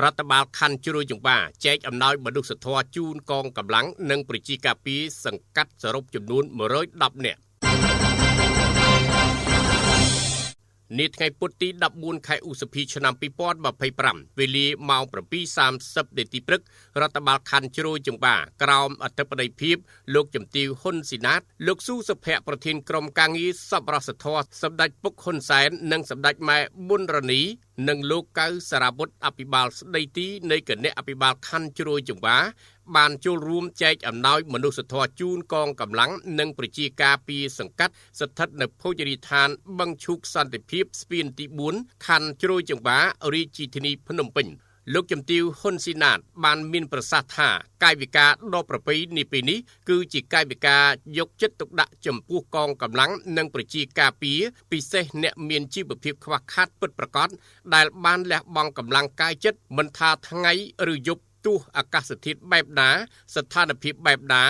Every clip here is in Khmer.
រដ្ឋបាលខណ្ឌជ្រោយចង្វាចែកអំណោយមនុស្សធម៌ជូនកងកម្លាំងនិងប្រជាការពារសង្កាត់សរុបចំនួន110នាក់នាថ្ងៃពុធទី14ខែឧសភាឆ្នាំ2025វេលាម៉ោង 7:30 នាទីព្រឹករដ្ឋបាលខណ្ឌជ្រោយចង្វាក្រោមអធិបតីភាពលោកជំទាវហ៊ុនស៊ីណាតលោកស៊ូសុភ័ក្រប្រធានក្រុមការងារសប្បុរសធម៌សម្ដេចពុកហ៊ុនសែននិងសម្ដេចម៉ែប៊ុនរ៉ានីនិងលោកកៅសារវុធអភិបាលស្ដីទីនៃគណៈអភិបាលខណ្ឌជ្រោយចង្វាបានចូលរួមចែកអំណោយមនុស្សធម៌ជូនកងកម្លាំងនិងប្រជាការពារសង្កាត់ស្ថិតនៅភោជនីយដ្ឋានបឹងឈូកសន្តិភាពស្ពានទី4ខណ្ឌជ្រោយចង្វារាជធានីភ្នំពេញលោកជំទាវហ៊ុនស៊ីណាតបានមានប្រសាសន៍ថាកាយវិការដ៏ប្រពៃនេះពេលនេះគឺជាកាយវិការយកចិត្តទុកដាក់ចំពោះកងកម្លាំងនិងប្រជាការពារពិសេសអ្នកមានជីវភាពខ្វះខាតពិតប្រាកដដែលបានលះបង់កម្លាំងកាយចិត្តមិនថាថ្ងៃឬយប់ទោះអាកាសធាតុបែបណាស្ថានភាពបែបណា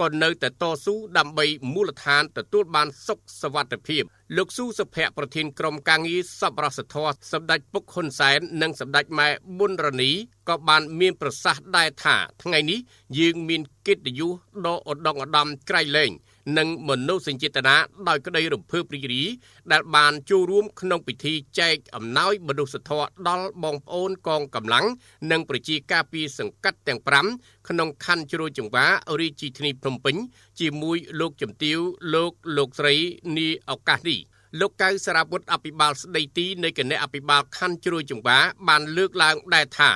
ក៏នៅតែតស៊ូដើម្បីមូលដ្ឋានទទួលបានសុខសวัสดิភាពលោកស៊ូសុភ័ក្រប្រធានក្រុមការងារសប្បុរសធម៌សម្ដេចពុកហ៊ុនសែននិងសម្ដេចម៉ែប៊ុនរ៉ានីក៏បានមានប្រសាសន៍ដែរថាថ្ងៃនេះយើងមានកិត្តិយសដ៏ឧត្តមឧត្តមក្រៃលែងនិងមនោសញ្ចេតនាដោយក្តីរំភើបរីករាយដែលបានចូលរួមក្នុងពិធីចែកអំណោយមនុស្សធម៌ដល់បងប្អូនកងកម្លាំងនិងប្រជាការពារសង្កាត់ទាំង5ក្នុងខណ្ឌជ្រោយចង្វារាជធានីភ្នំពេញជាមួយលោកជំទាវលោកស្រីនាឱកាសនេះលោកកៅសារវុធអភិបាលស្ដីទីនៃគណៈអភិបាលខណ្ឌជ្រោយចង្វាបានលើកឡើងដែរថា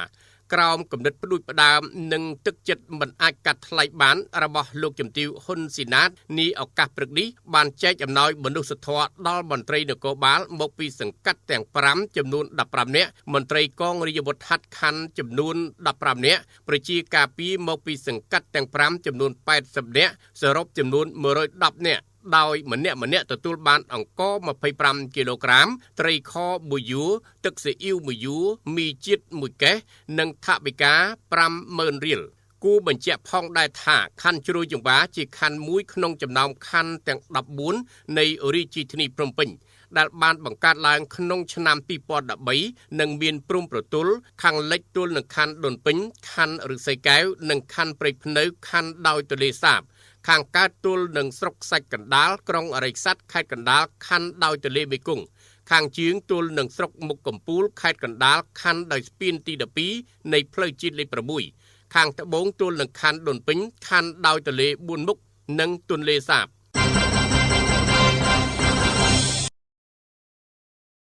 ក្រោមគំនិតផ្ដួចផ្ដើមនិងទឹកចិត្តមិនអាចកាត់ថ្លៃបានរបស់លោកជំទាវហ៊ុនស៊ីណាតនាឱកាសព្រឹកនេះបានចែកអំណោយមនុស្សធម៌ដល់មន្ត្រីនគរបាលមកពីសង្កាត់ទាំង5ចំនួន15នាក់មន្ត្រីកងរាជអាវុធហត្ថខណ្ឌចំនួន15នាក់ប្រជាការពារមកពីសង្កាត់ទាំង5ចំនួន80នាក់សរុបចំនួន110នាក់ដោយម្នាក់ទទួលបានអង្ករ25គីឡូក្រាមត្រីខ1យួរទឹកស៊ីអ៊ីវ1យួរមីជាតិ1កេសនិងថវិកា 50,000 រៀលគួរបញ្ជាក់ផងដែរថាខណ្ឌជ្រោយចង្វាជាខណ្ឌមួយក្នុងចំណោមខណ្ឌទាំង14នៃរាជធានីភ្នំពេញដែលបានបង្កើតឡើងក្នុងឆ្នាំ2013និងមានព្រំប្រទល់ខាងលិចទល់នឹងខណ្ឌដូនពេញខណ្ឌឫស្សីកែវនិងខណ្ឌព្រៃភ្នៅខណ្ឌដោយទន្លេសាបខាងកើតទល់នឹងស្រុកសាច់កណ្ដាលក្រុងអរិយស័ព្ទខេត្តកណ្ដាលខណ្ឌដោយទន្លេមេគង្គខាងជើងទល់នឹងស្រុកមុខកំពូលខេត្តកណ្ដាលខណ្ឌដោយស្ពានទី12នៃផ្លូវជាតិលេខ6ខាងត្បូងទល់នឹងខណ្ឌដូនពេញខណ្ឌដោយទន្លេ4មុខនិងទន្លេសាប